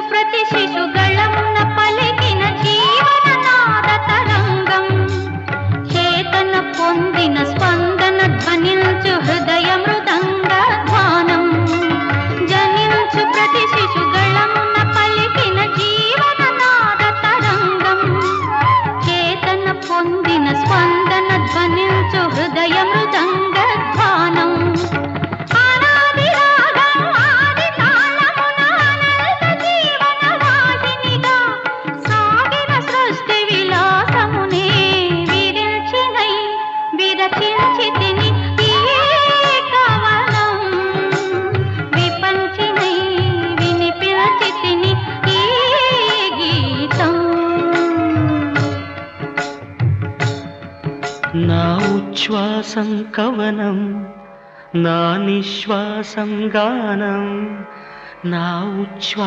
ప్రతి శిశుగళమున పలికిన జీవననాద తరంగం చేతన పొందిన స్పందన ధ్వనించు హృదయ మృదంగ ధ్వానం జనించు ప్రతి శిశుగళమున పలికిన జీవననాద తరంగం చేతన పొందిన స్పందన ధ్వనించు హృదయ మృదంగ ధ్వానం నా ఉచ్ఛ్వాసం కవనం నా నిశ్వాసం గానం నా